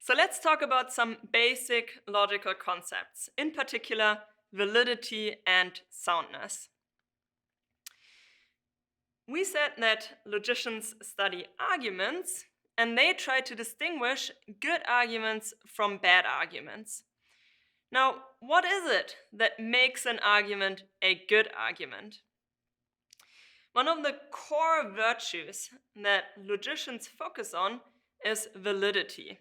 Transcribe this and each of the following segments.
So let's talk about some basic logical concepts, in particular validity and soundness. We said that logicians study arguments and they try to distinguish good arguments from bad arguments. Now, what is it that makes an argument a good argument? One of the core virtues that logicians focus on is validity.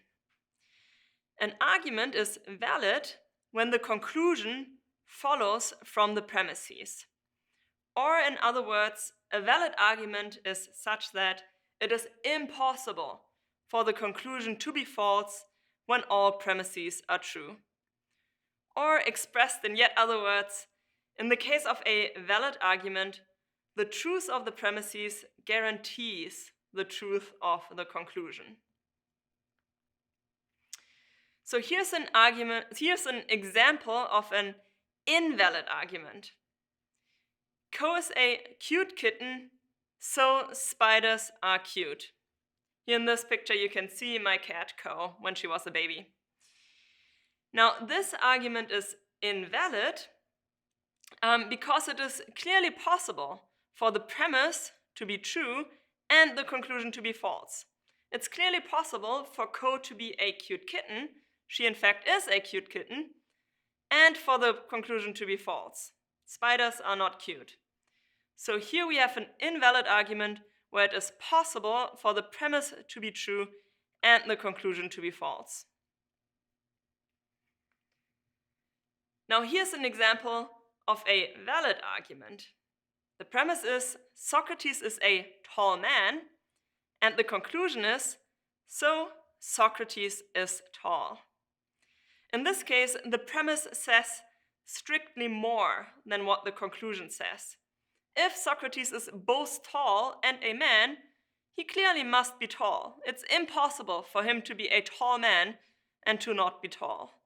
An argument is valid when the conclusion follows from the premises. Or in other words, a valid argument is such that it is impossible for the conclusion to be false when all premises are true. Or expressed in yet other words, in the case of a valid argument, the truth of the premises guarantees the truth of the conclusion. So here's an example of an invalid argument. Co is a cute kitten, so spiders are cute. Here in this picture you can see my cat Co when she was a baby. Now this argument is invalid because it is clearly possible for the premise to be true and the conclusion to be false. It's clearly possible for Co to be a cute kitten, she in fact is a cute kitten, and for the conclusion to be false. Spiders are not cute. So here we have an invalid argument where it is possible for the premise to be true and the conclusion to be false. Now here's an example of a valid argument. The premise is Socrates is a tall man, and the conclusion is so Socrates is tall. In this case, the premise says strictly more than what the conclusion says. If Socrates is both tall and a man, he clearly must be tall. It's impossible for him to be a tall man and to not be tall.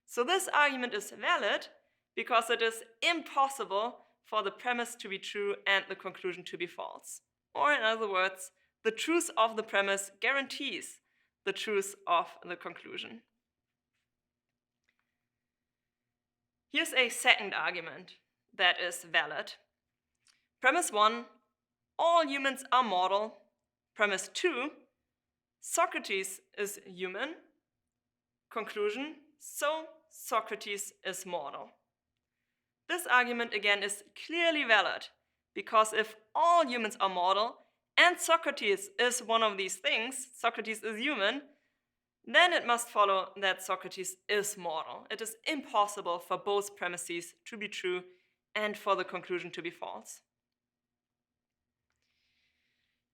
So this argument is valid because it is impossible for the premise to be true and the conclusion to be false. Or in other words, the truth of the premise guarantees the truth of the conclusion. Here's a second argument that is valid. Premise 1, all humans are mortal. Premise 2, Socrates is human. Conclusion, so Socrates is mortal. This argument again is clearly valid because if all humans are mortal and Socrates is one of these things, Socrates is human, then it must follow that Socrates is mortal. It is impossible for both premises to be true and for the conclusion to be false.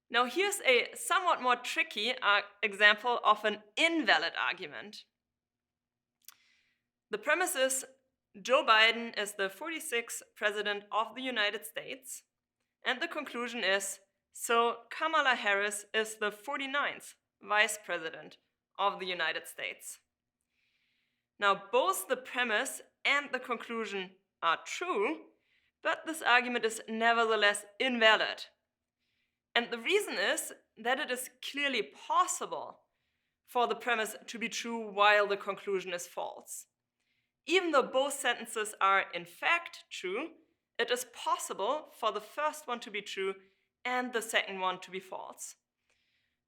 Now here's a somewhat more tricky example of an invalid argument. The premise is Joe Biden is the 46th president of the United States, and the conclusion is so Kamala Harris is the 49th vice president of the United States. Now both the premise and the conclusion are true, but this argument is nevertheless invalid. And the reason is that it is clearly possible for the premise to be true while the conclusion is false. Even though both sentences are in fact true, it is possible for the first one to be true and the second one to be false.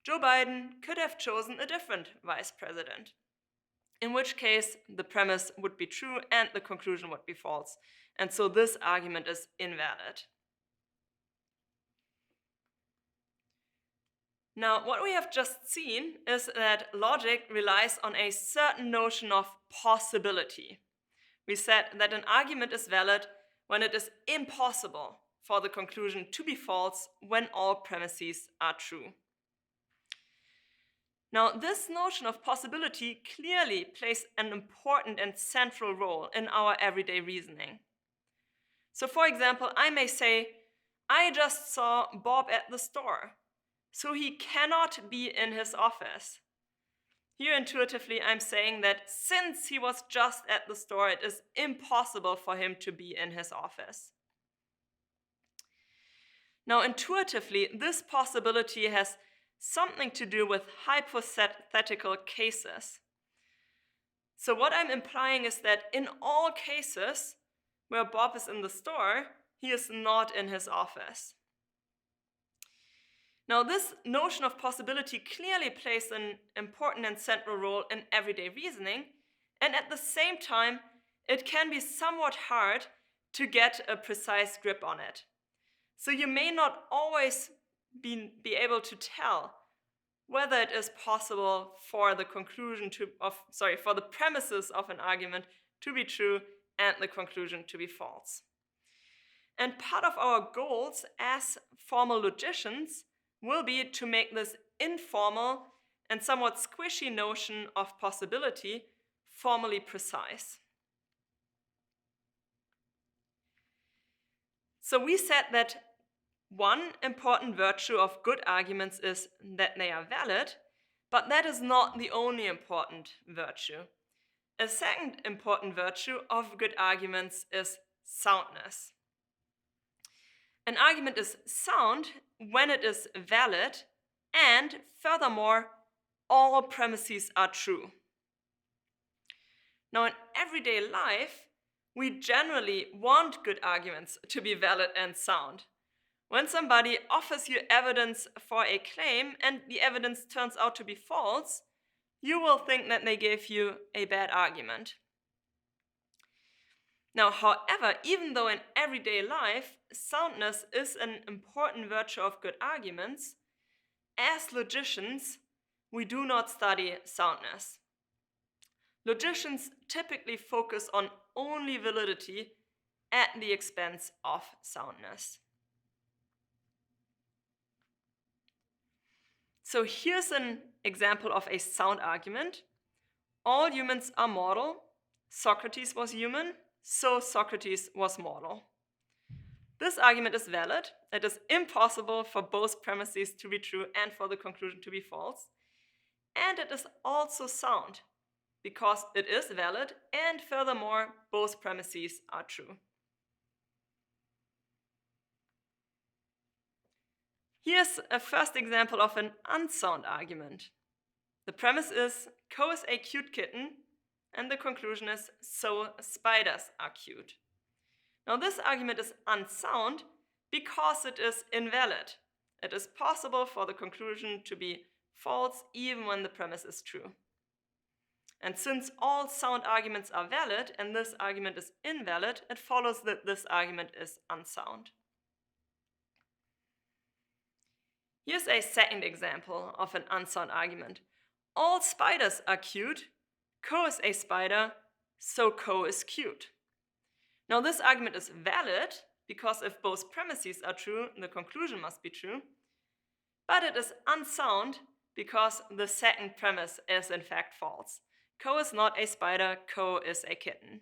Joe Biden could have chosen a different vice president, in which case the premise would be true and the conclusion would be false. And so this argument is invalid. Now, what we have just seen is that logic relies on a certain notion of possibility. We said that an argument is valid when it is impossible for the conclusion to be false when all premises are true. Now, this notion of possibility clearly plays an important and central role in our everyday reasoning. So, for example, I may say, I just saw Bob at the store, so he cannot be in his office. Here intuitively I'm saying that since he was just at the store, it is impossible for him to be in his office. Now intuitively, this possibility has something to do with hypothetical cases. So what I'm implying is that in all cases where Bob is in the store, he is not in his office. Now, this notion of possibility clearly plays an important and central role in everyday reasoning, and at the same time, it can be somewhat hard to get a precise grip on it. So you may not always be able to tell whether it is possible for the for the premises of an argument to be true and the conclusion to be false. And part of our goals as formal logicians will be to make this informal and somewhat squishy notion of possibility formally precise. So we said that one important virtue of good arguments is that they are valid, but that is not the only important virtue. A second important virtue of good arguments is soundness. An argument is sound when it is valid, and furthermore, all premises are true. Now, in everyday life, we generally want good arguments to be valid and sound. When somebody offers you evidence for a claim and the evidence turns out to be false, you will think that they gave you a bad argument. Now, however, even though in everyday life soundness is an important virtue of good arguments, as logicians, we do not study soundness. Logicians typically focus on only validity at the expense of soundness. So here's an example of a sound argument. All humans are mortal. Socrates was human, so Socrates was mortal. This argument is valid. It is impossible for both premises to be true and for the conclusion to be false. And it is also sound, because it is valid, and furthermore, both premises are true. Here's a first example of an unsound argument. The premise is, Co is a cute kitten, and the conclusion is, so spiders are cute. Now this argument is unsound because it is invalid. It is possible for the conclusion to be false even when the premise is true. And since all sound arguments are valid and this argument is invalid, it follows that this argument is unsound. Here's a second example of an unsound argument. All spiders are cute. Co is a spider, so Co is cute. Now this argument is valid because if both premises are true, the conclusion must be true. But it is unsound because the second premise is in fact false. Co is not a spider, Co is a kitten.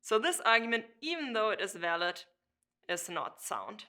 So this argument, even though it is valid, is not sound.